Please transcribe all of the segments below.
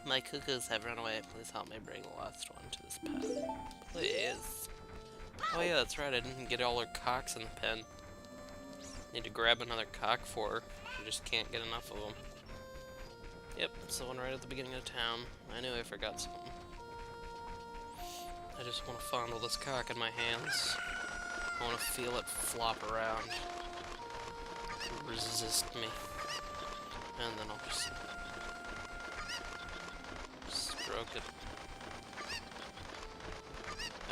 My cuckoos have run away. Please help me bring the last one to this pen. Please. Oh yeah, that's right. I didn't get all her cocks in the pen. Need to grab another cock for her. I just can't get enough of them. Yep, it's the one right at the beginning of town. I knew I forgot something. I just want to fondle this cock in my hands. I want to feel it flop around. Resist me. And then I'll just stroke it.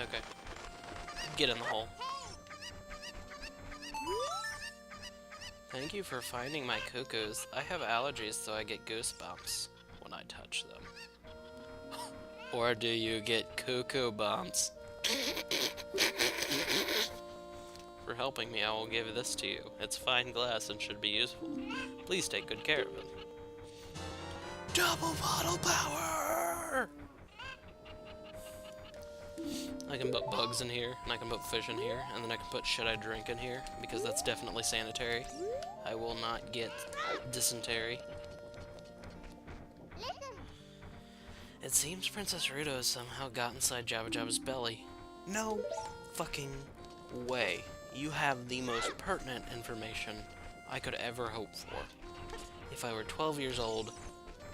Okay. Get in the hole. Thank you for finding my cuckoos. I have allergies, so I get goosebumps when I touch them. Or do you get cuckoo bumps? For helping me, I will give this to you. It's fine glass and should be useful. Please take good care of it. Double bottle power! I can put bugs in here, and I can put fish in here, and then I can put should I drink in here, because that's definitely sanitary. I will not get dysentery. It seems Princess Ruto has somehow got inside Jabba Jabba's belly. No fucking way. You have the most pertinent information I could ever hope for. If I were 12 years old,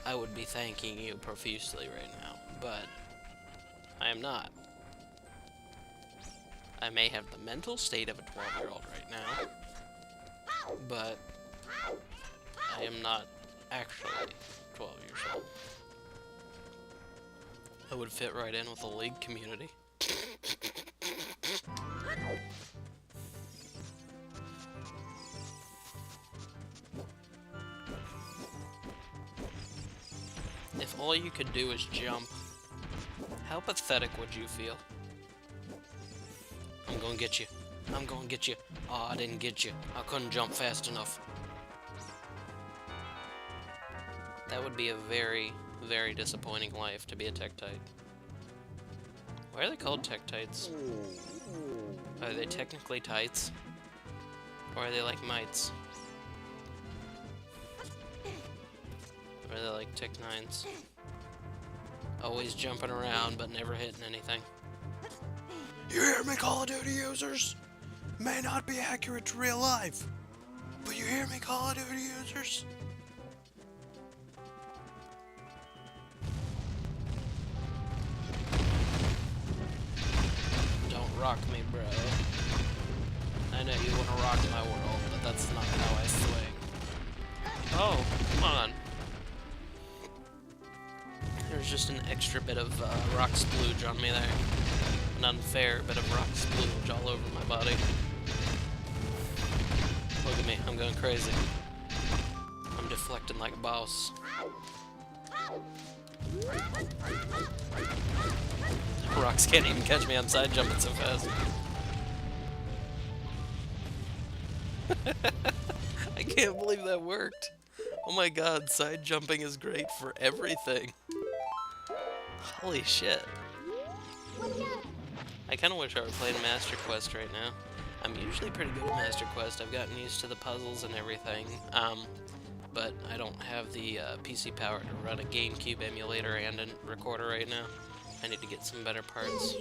I would be thanking you profusely right now, but I am not. I may have the mental state of a 12-year-old right now, but I am not actually 12 years old. I would fit right in with the League community. If all you could do is jump, how pathetic would you feel? I'm gonna get you. I'm gonna get you. Oh, I didn't get you. I couldn't jump fast enough. That would be a very, very disappointing life to be a Tektite. Why are they called Tektites? Are they technically tights? Or are they like mites? Or are they like Tech-9s? Always jumping around but never hitting anything. You hear me, Call of Duty users? May not be accurate to real life, but you hear me, Call of Duty users? Don't rock me, bro. I know you want to rock my world, but that's not how I swing. Oh, come on. There's just an extra bit of rock splooge on me there. An unfair bit of rock splooge all over my body. Look at me, I'm going crazy. I'm deflecting like a boss. Rocks can't even catch me, I'm side jumping so fast. I can't believe that worked. Oh my god, side jumping is great for everything. Holy shit. I kind of wish I were playing Master Quest right now. I'm usually pretty good at Master Quest. I've gotten used to the puzzles and everything, but I don't have the PC power to run a GameCube emulator and a recorder right now. I need to get some better parts.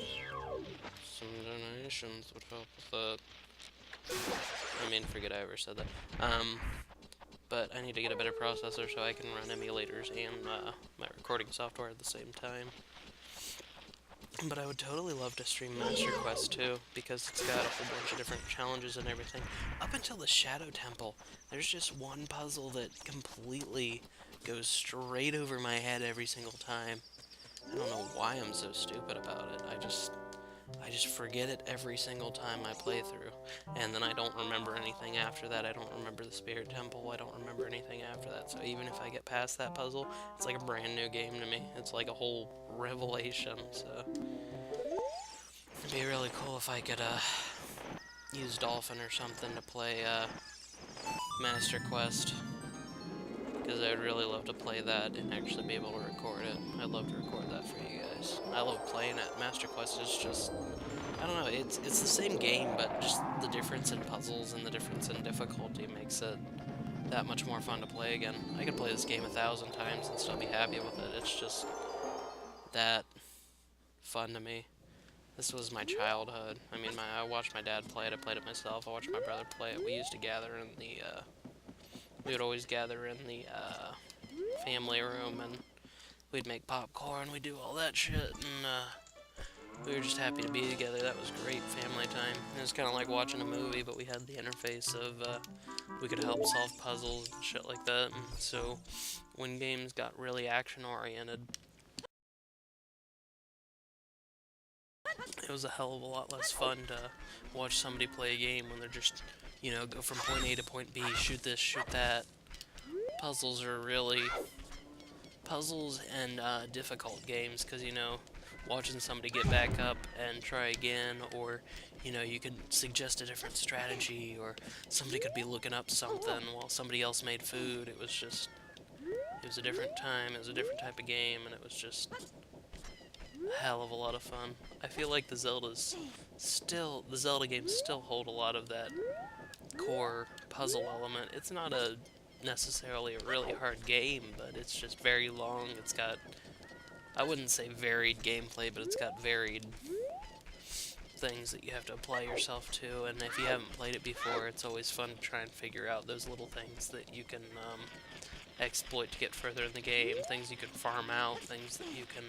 Some donations would help with that. I mean, forget I ever said that. But I need to get a better processor so I can run emulators and my recording software at the same time. But I would totally love to stream Master Quest too, because it's got a whole bunch of different challenges and everything. Up until the Shadow Temple, there's just one puzzle that completely goes straight over my head every single time. I don't know why I'm so stupid about it. I just forget it every single time I play through. And then I don't remember anything after that. I don't remember the Spirit Temple. I don't remember anything after that. So even if I get past that puzzle, it's like a brand new game to me. It's like a whole revelation. So it'd be really cool if I could use Dolphin or something to play Master Quest. Because I would really love to play that and actually be able to record it. I'd love to record that for you guys. I love playing it. Master Quest is just, I don't know, it's the same game, but just the difference in puzzles and the difference in difficulty makes it that much more fun to play again. I could play this game 1,000 times and still be happy with it. It's just that fun to me. This was my childhood. I mean, I watched my dad play it, I played it myself, I watched my brother play it. We used to gather in the, we would always gather in the, family room, and we'd make popcorn, we'd do all that shit, and, we were just happy to be together. That was great family time. It was kind of like watching a movie, but we had the interface of, we could help solve puzzles and shit like that, and so when games got really action-oriented, it was a hell of a lot less fun to watch somebody play a game when they're just, you know, go from point A to point B, shoot this, shoot that. Puzzles are really... Puzzles and difficult games, because, you know, watching somebody get back up and try again, or, you know, you could suggest a different strategy, or somebody could be looking up something while somebody else made food. It was just... It was a different time, it was a different type of game, and it was just... a hell of a lot of fun. I feel like the Zelda games still hold a lot of that core puzzle element. It's not necessarily a really hard game, but it's just very long. It's got, I wouldn't say varied gameplay, but it's got varied things that you have to apply yourself to, and if you haven't played it before, it's always fun to try and figure out those little things that you can exploit to get further in the game, things you can farm out, things that you can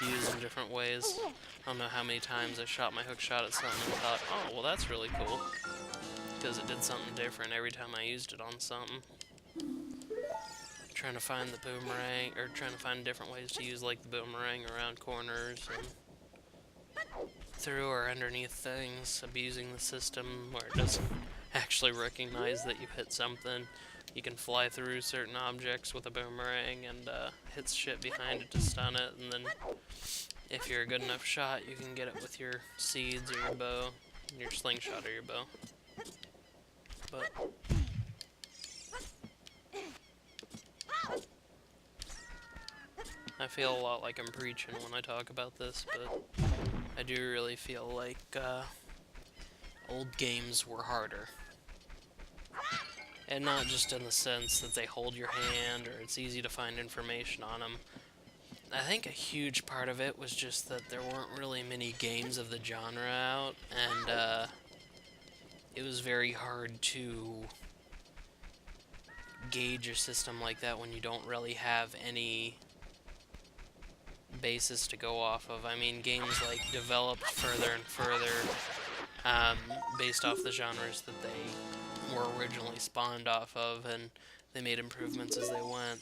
use in different ways. I don't know how many times I shot my hook shot at something and thought, oh, well that's really cool, because it did something different every time I used it on something. Trying to find the boomerang, or trying to find different ways to use like the boomerang around corners and through or underneath things, abusing the system where it doesn't actually recognize that you've hit something. You can fly through certain objects with a boomerang and hit shit behind it to stun it, and then if you're a good enough shot, you can get it with your seeds or your bow, your slingshot or your bow. But I feel a lot like I'm preaching when I talk about this, but I do really feel like old games were harder. And not just in the sense that they hold your hand or it's easy to find information on them. I think a huge part of it was just that there weren't really many games of the genre out, and it was very hard to gauge a system like that when you don't really have any basis to go off of. I mean, games like developed further and further based off the genres that they were originally spawned off of, and they made improvements as they went.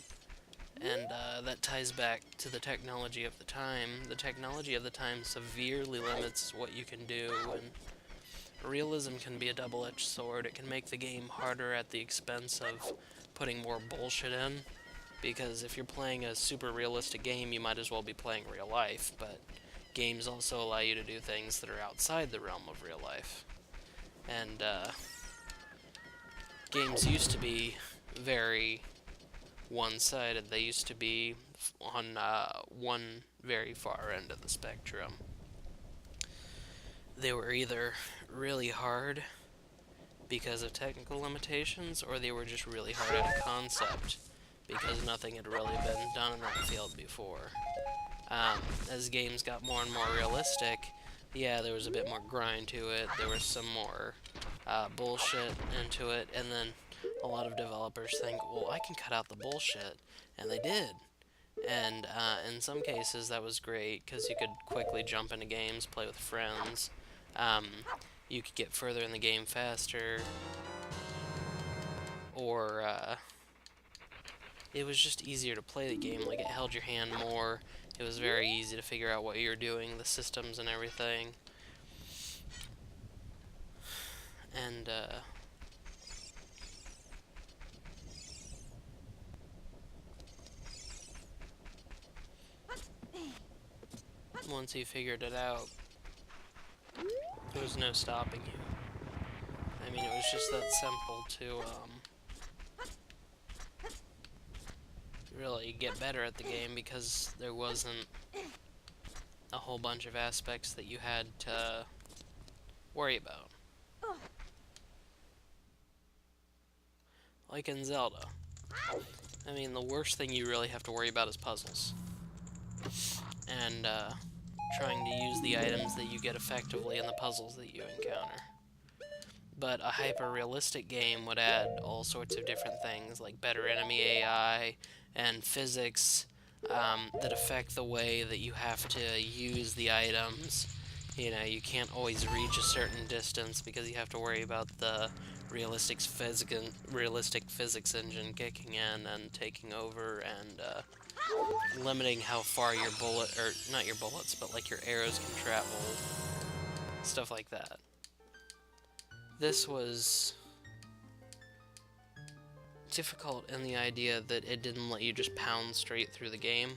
And that ties back to the technology of the time. The technology of the time severely limits what you can do, and realism can be a double-edged sword. It can make the game harder at the expense of putting more bullshit in, because if you're playing a super realistic game, you might as well be playing real life, but games also allow you to do things that are outside the realm of real life. And games used to be very one-sided. They used to be on one very far end of the spectrum. They were either really hard because of technical limitations, or they were just really hard at a concept because nothing had really been done in that field before. As games got more and more realistic, yeah, there was a bit more grind to it, there was some more bullshit into it, and then a lot of developers think, well, I can cut out the bullshit, and they did. And in some cases that was great, because you could quickly jump into games, play with friends, you could get further in the game faster, or it was just easier to play the game, like it held your hand more, it was very easy to figure out what you were doing, the systems and everything. And once you figured it out, there was no stopping you. I mean, it was just that simple to really get better at the game, because there wasn't a whole bunch of aspects that you had to worry about. like in Zelda. I mean, the worst thing you really have to worry about is puzzles. And, trying to use the items that you get effectively in the puzzles that you encounter. But a hyper-realistic game would add all sorts of different things, like better enemy AI and physics that affect the way that you have to use the items. You know, you can't always reach a certain distance because you have to worry about the realistic physics engine kicking in and taking over and limiting how far your not your bullets, but like your arrows can travel. Stuff like that. This was difficult in the idea that it didn't let you just pound straight through the game.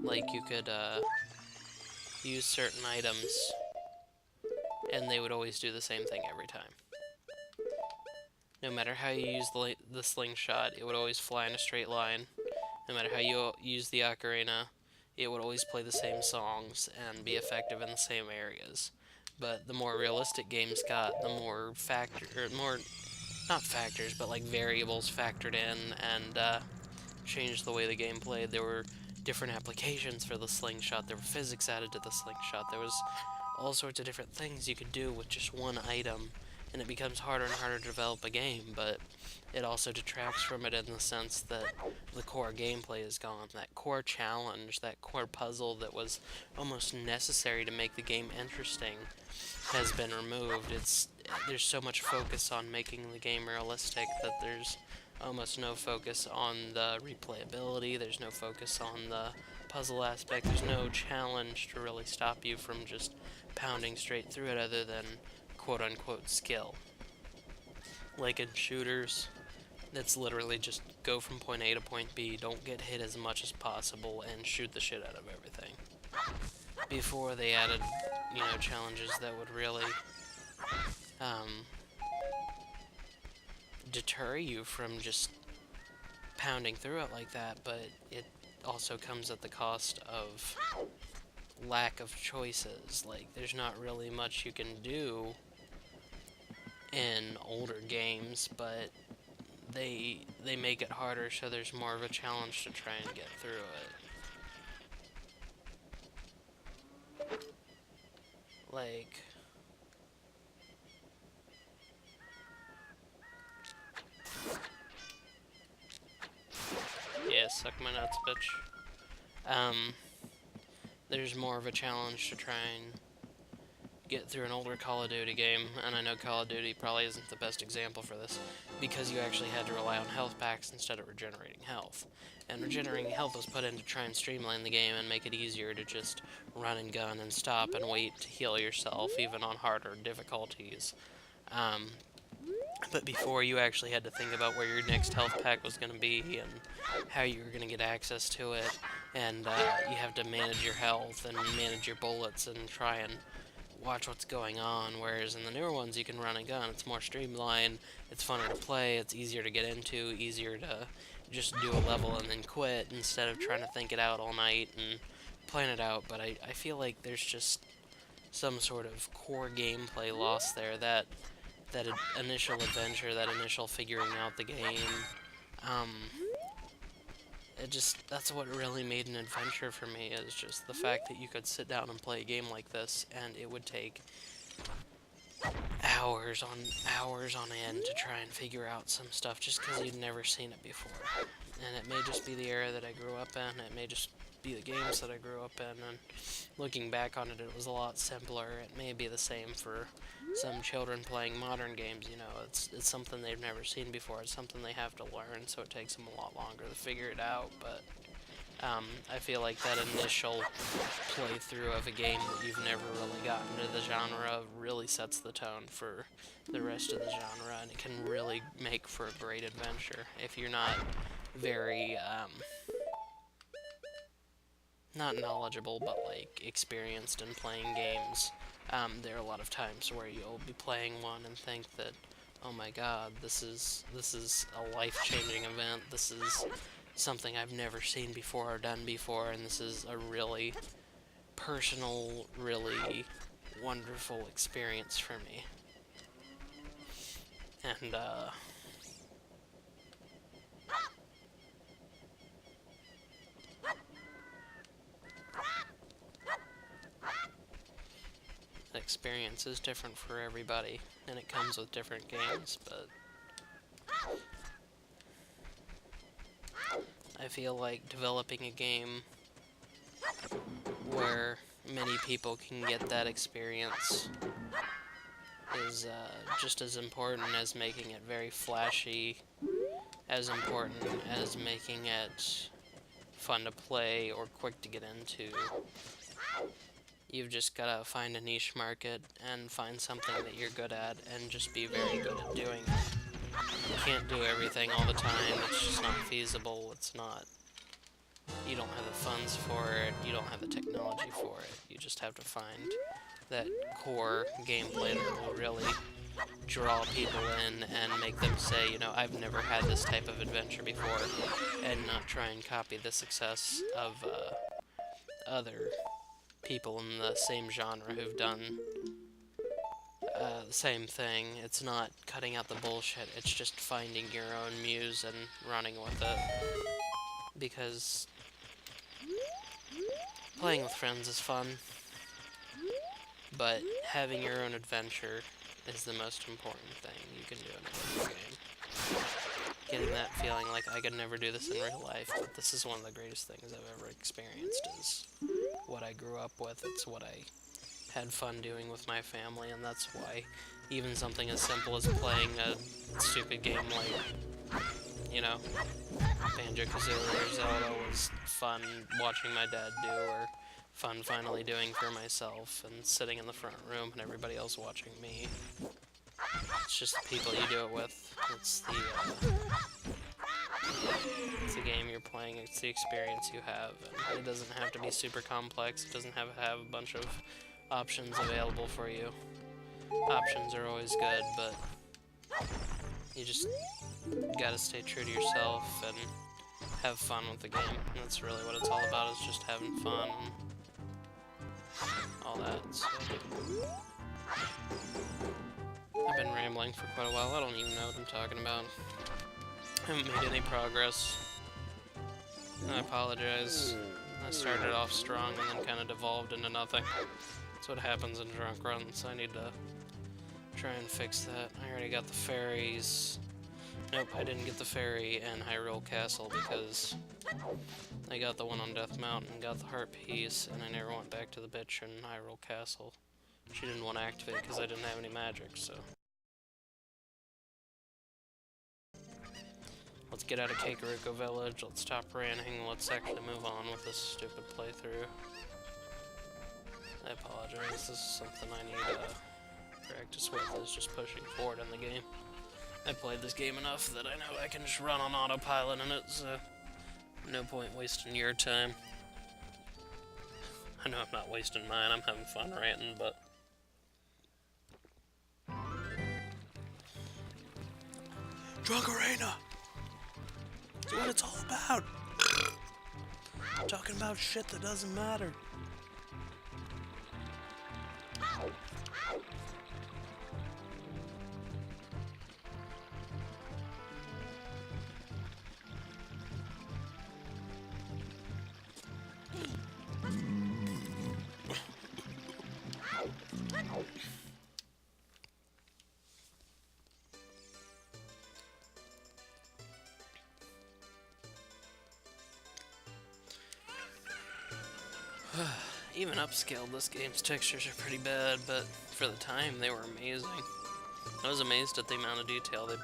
Like, you could use certain items, and they would always do the same thing every time. No matter how you use the slingshot, it would always fly in a straight line. No matter how you use the ocarina, it would always play the same songs and be effective in the same areas. But the more realistic games got, the more not factors, but like variables factored in and changed the way the game played. There were different applications for the slingshot. There were physics added to the slingshot. There was all sorts of different things you could do with just one item, and it becomes harder and harder to develop a game, but it also detracts from it in the sense that the core gameplay is gone. That core challenge, that core puzzle that was almost necessary to make the game interesting has been removed. There's so much focus on making the game realistic that there's almost no focus on the replayability, there's no focus on the puzzle aspect, there's no challenge to really stop you from just pounding straight through it other than quote-unquote skill. Like in shooters, it's literally just go from point A to point B, don't get hit as much as possible, and shoot the shit out of everything. Before they added, challenges that would really deter you from just pounding through it like that, but it also comes at the cost of lack of choices. Like, there's not really much you can do in older games, but they make it harder, so there's more of a challenge to try and get through it. Like, yeah, suck my nuts, bitch. There's more of a challenge to try and get through an older Call of Duty game, and I know Call of Duty probably isn't the best example for this, because you actually had to rely on health packs instead of regenerating health. And regenerating health was put in to try and streamline the game and make it easier to just run and gun and stop and wait to heal yourself, even on harder difficulties. But before, you actually had to think about where your next health pack was going to be and how you were going to get access to it, and you have to manage your health and manage your bullets and try and watch what's going on, whereas in the newer ones you can run and gun. It's more streamlined, it's funner to play, it's easier to get into, easier to just do a level and then quit instead of trying to think it out all night and plan it out. But I feel like there's just some sort of core gameplay lost there, that initial adventure, that initial figuring out the game. That's what really made an adventure for me, is just the fact that you could sit down and play a game like this, and it would take hours on end to try and figure out some stuff just because you'd never seen it before. And it may just be the era that I grew up in, it may just be the games that I grew up in, and looking back on it, it was a lot simpler. It may be the same for some children playing modern games, it's something they've never seen before, it's something they have to learn, so it takes them a lot longer to figure it out, but I feel like that initial playthrough of a game that you've never really gotten into the genre of really sets the tone for the rest of the genre, and it can really make for a great adventure if you're not very, not knowledgeable, but like experienced in playing games. There are a lot of times where you'll be playing one and think that, oh my god, this is a life-changing event, this is something I've never seen before or done before, and this is a really personal, really wonderful experience for me. And, experience is different for everybody, and it comes with different games, but I feel like developing a game where many people can get that experience is just as important as making it very flashy, as important as making it fun to play or quick to get into. You've just gotta find a niche market and find something that you're good at and just be very good at doing it. You can't do everything all the time, it's just not feasible, it's not. You don't have the funds for it, you don't have the technology for it. You just have to find that core gameplay that will really draw people in and make them say, you know, I've never had this type of adventure before, and not try and copy the success of other people in the same genre who've done the same thing. It's not cutting out the bullshit, it's just finding your own muse and running with it. Because playing with friends is fun, but having your own adventure is the most important thing you can do in a video game. Getting that feeling like I could never do this in real life, but this is one of the greatest things I've ever experienced, is what I grew up with. It's what I had fun doing with my family, and that's why even something as simple as playing a stupid game like, you know, Banjo-Kazooie or Zelda was fun watching my dad do, or fun finally doing for myself and sitting in the front room and everybody else watching me. It's just the people you do it with. It's the game you're playing, it's the experience you have, and it doesn't have to be super complex, it doesn't have to have a bunch of options available for you. Options are always good, but you just gotta stay true to yourself and have fun with the game. And that's really what it's all about, is just having fun and all that. So I've been rambling for quite a while. I don't even know what I'm talking about. I haven't made any progress. I apologize. I started off strong and then kind of devolved into nothing. That's what happens in drunk runs. I need to try and fix that. I already got the fairies. Nope, I didn't get the fairy in Hyrule Castle because I got the one on Death Mountain, got the heart piece, and I never went back to the bitch in Hyrule Castle. She didn't want to activate because I didn't have any magic, so. Let's get out of Kakariko Village, let's stop ranting, let's actually move on with this stupid playthrough. I apologize, this is something I need practice with, is just pushing forward in the game. I played this game enough that I know I can just run on autopilot in it, so no point wasting your time. I know I'm not wasting mine, I'm having fun ranting, but... Drunkarina! That's what it's all about! Talking about shit that doesn't matter. Even upscaled, this game's textures are pretty bad, but for the time, they were amazing. I was amazed at the amount of detail they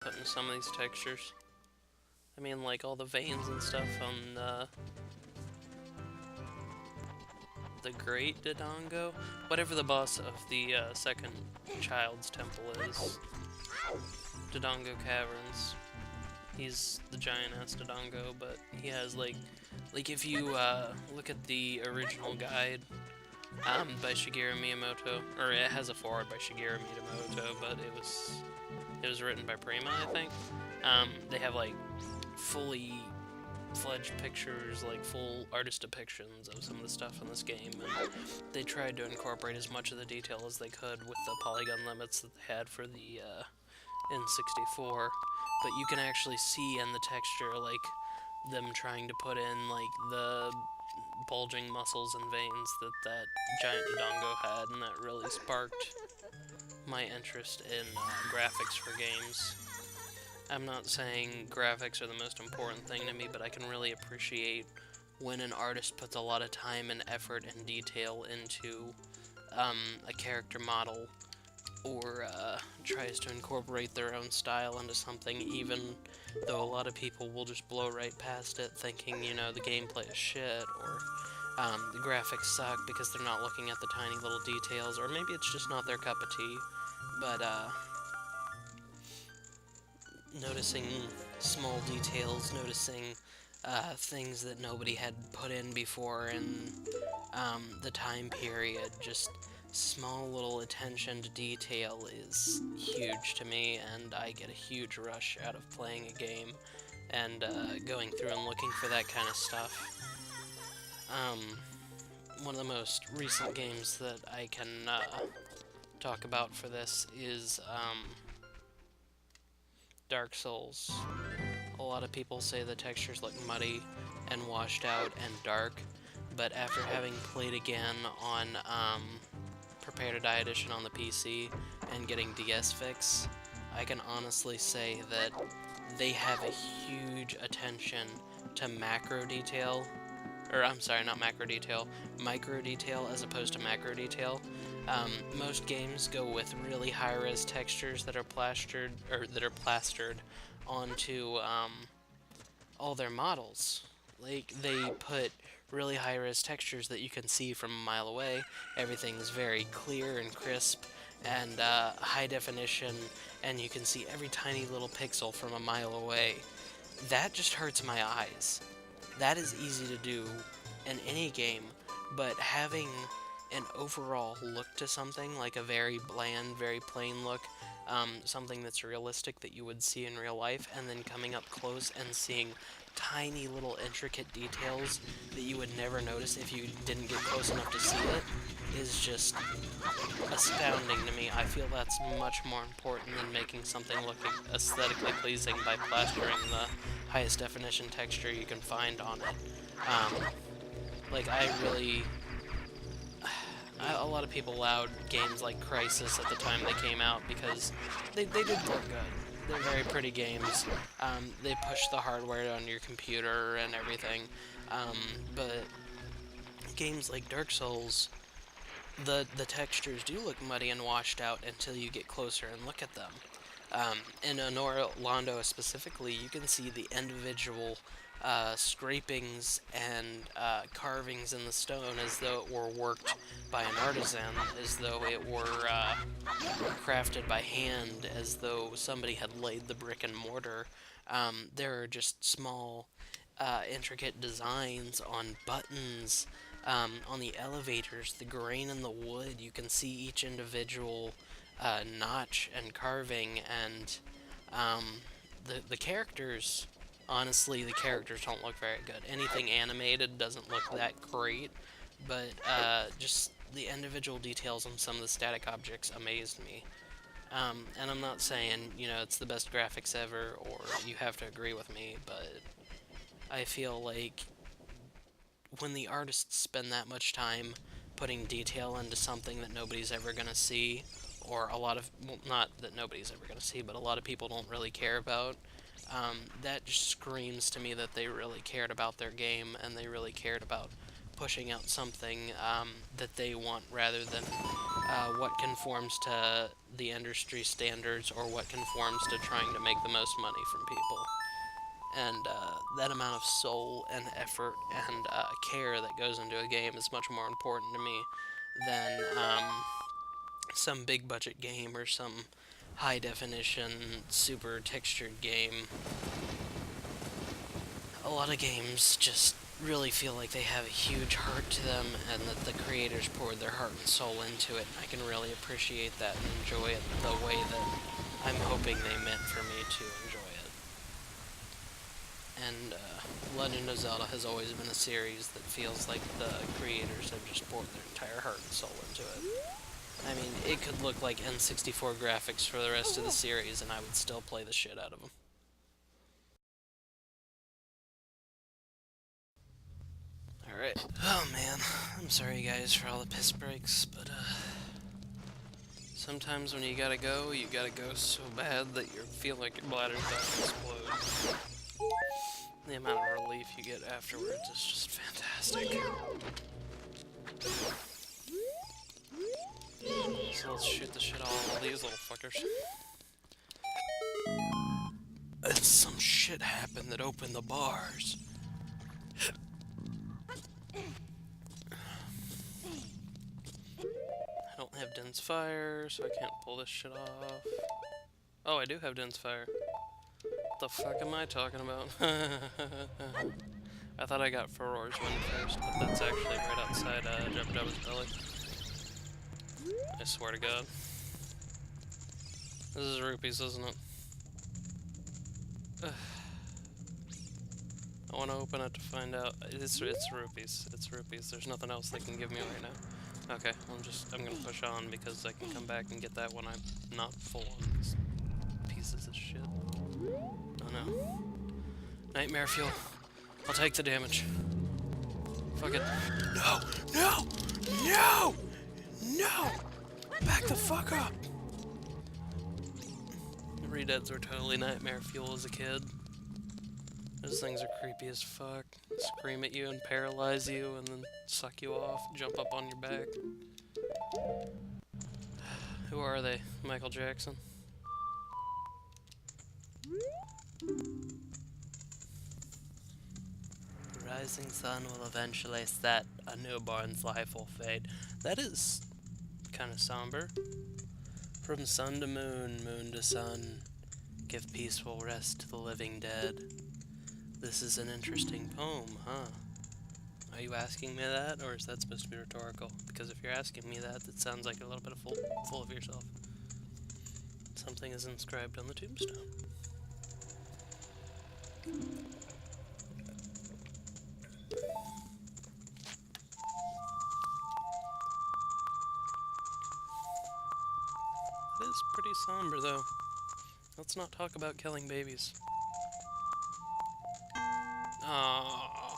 put in some of these textures. I mean, like all the veins and stuff on the Great Dodongo? Whatever the boss of the second child's temple is. Dodongo Caverns. He's the giant-ass Dodongo, but he has, like if you look at the original guide by Shigeru Miyamoto, or it has a foreword by Shigeru Miyamoto, but it was written by Prima, I think. They have, like, fully fledged pictures, like full artist depictions of some of the stuff in this game, and they tried to incorporate as much of the detail as they could with the polygon limits that they had for the N64. But you can actually see in the texture, like, them trying to put in, like, the bulging muscles and veins that that giant Dodongo had, and that really sparked my interest in graphics for games. I'm not saying graphics are the most important thing to me, but I can really appreciate when an artist puts a lot of time and effort and detail into a character model, or tries to incorporate their own style into something, even though a lot of people will just blow right past it thinking, you know, the gameplay is shit, or the graphics suck because they're not looking at the tiny little details, or maybe it's just not their cup of tea. But noticing small details, noticing things that nobody had put in before in the time period, just small little attention to detail is huge to me, and I get a huge rush out of playing a game and going through and looking for that kind of stuff. One of the most recent games that I can talk about for this is Dark Souls. A lot of people say the textures look muddy and washed out and dark, but after having played again on Prepare to Die Edition on the PC and getting DS Fix, I can honestly say that they have a huge attention to macro detail, or I'm sorry, not macro detail, micro detail as opposed to macro detail. Most games go with really high-res textures that are plastered onto all their models. Like, they put really high-res textures that you can see from a mile away. Everything's very clear and crisp and high definition, and you can see every tiny little pixel from a mile away. That just hurts my eyes. That is easy to do in any game, but having an overall look to something, like a very bland, very plain look, something that's realistic that you would see in real life, and then coming up close and seeing tiny little intricate details that you would never notice if you didn't get close enough to see it, is just astounding to me. I feel that's much more important than making something look aesthetically pleasing by plastering the highest definition texture you can find on it. Like, a lot of people allowed games like Crysis at the time they came out because they did look good. They're very pretty games. They push the hardware on your computer and everything. But games like Dark Souls, the textures do look muddy and washed out until you get closer and look at them. In Honor Londo specifically, you can see the individual scrapings and carvings in the stone as though it were worked by an artisan, as though it were crafted by hand, as though somebody had laid the brick and mortar. There are just small, intricate designs on buttons, on the elevators, the grain in the wood. You can see each individual notch and carving, and the characters. Honestly, the characters don't look very good. Anything animated doesn't look that great, but just the individual details on some of the static objects amazed me. And I'm not saying, you know, it's the best graphics ever, or you have to agree with me, but I feel like when the artists spend that much time putting detail into something that nobody's ever going to see, or a lot of, well, not that nobody's ever going to see, but a lot of people don't really care about, that just screams to me that they really cared about their game, and they really cared about pushing out something that they want, rather than what conforms to the industry standards, or what conforms to trying to make the most money from people. And that amount of soul and effort and care that goes into a game is much more important to me than some big budget game or some high definition, super textured game. A lot of games just really feel like they have a huge heart to them, and that the creators poured their heart and soul into it, and I can really appreciate that and enjoy it the way that I'm hoping they meant for me to enjoy it. And Legend of Zelda has always been a series that feels like the creators have just poured their entire heart and soul into it. I mean, it could look like N64 graphics for the rest of the series, and I would still play the shit out of them. Alright. Alright. Oh man, I'm sorry guys for all the piss breaks, but sometimes when you gotta go so bad that you feel like your bladder's about to explode. The amount of relief you get afterwards is just fantastic. So let's shoot the shit out of all these little fuckers. And some shit happened that opened the bars. I don't have dense fire, so I can't pull this shit off. Oh, I do have dense fire. What the fuck am I talking about? I thought I got Furor's Wind first, but that's actually right outside Jabba Jabba's belly. I swear to God. This is rupees, isn't it? I want to open it to find out. It's rupees. It's rupees. There's nothing else they can give me right now. Okay, I'm gonna push on because I can come back and get that when I'm not full on these pieces of shit. Oh no. Nightmare fuel. I'll take the damage. Fuck it. No! No! No! No! Back the fuck up! Redeads were totally nightmare fuel as a kid. Those things are creepy as fuck. Scream at you and paralyze you and then suck you off, jump up on your back. Who are they? Michael Jackson? The rising sun will eventually set, a newborn's life will fade. That is kind of somber. From sun to moon, moon to sun, give peaceful rest to the living dead. This is an interesting poem, huh? Are you asking me that, or is that supposed to be rhetorical? Because if you're asking me that, that sounds like a little bit of full of yourself. Something is inscribed on the tombstone. It is pretty somber, though. Let's not talk about killing babies. Aww.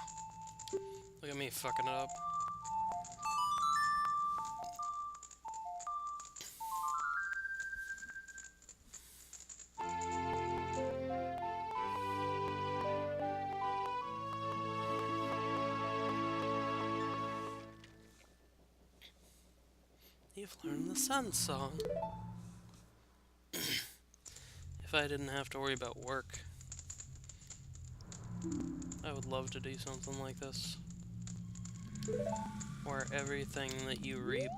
Look at me fucking it up. You've learned the sun song. If I didn't have to worry about work, I would love to do something like this. Where everything that you reap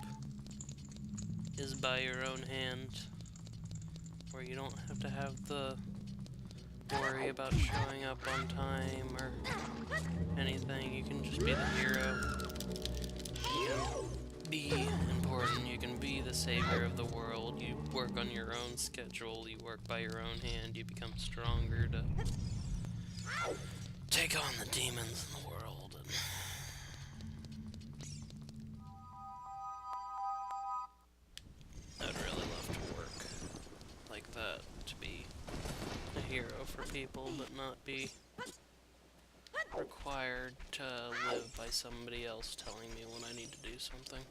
is by your own hand. Where you don't have to have the worry about showing up on time or anything. You can just be the hero. You can be important. You can be the savior of the world. You work on your own schedule. You work by your own hand. You become stronger to take on the demons in the world. And I'd really love to work like that, to be a hero for people, but not be required to live by somebody else telling me when I need to do something.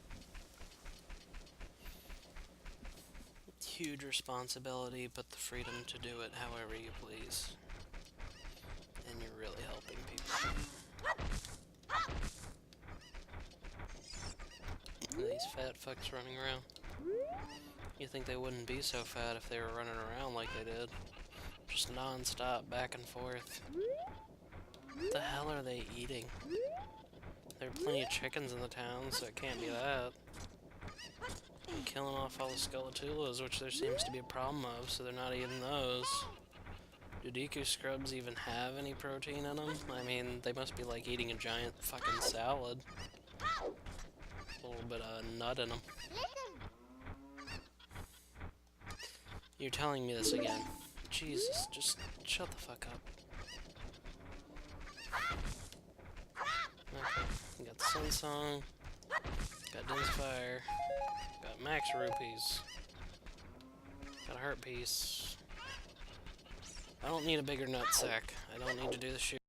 Huge responsibility, but the freedom to do it however you please. And you're really helping people. These fat fucks running around. You think they wouldn't be so fat if they were running around like they did. Just non-stop, back and forth. What the hell are they eating? There are plenty of chickens in the town, so it can't be that. I'm killing off all the Skeletullas, which there seems to be a problem of, so they're not eating those. Do Deku scrubs even have any protein in them? I mean, they must be like eating a giant fucking salad. A little bit of nut in them. You're telling me this again. Jesus, just shut the fuck up. Okay, we got the Sun Song, got Dense Fire, got Max Rupees, got a Heart Piece. I don't need a bigger nut sack. I don't need to do the shoot.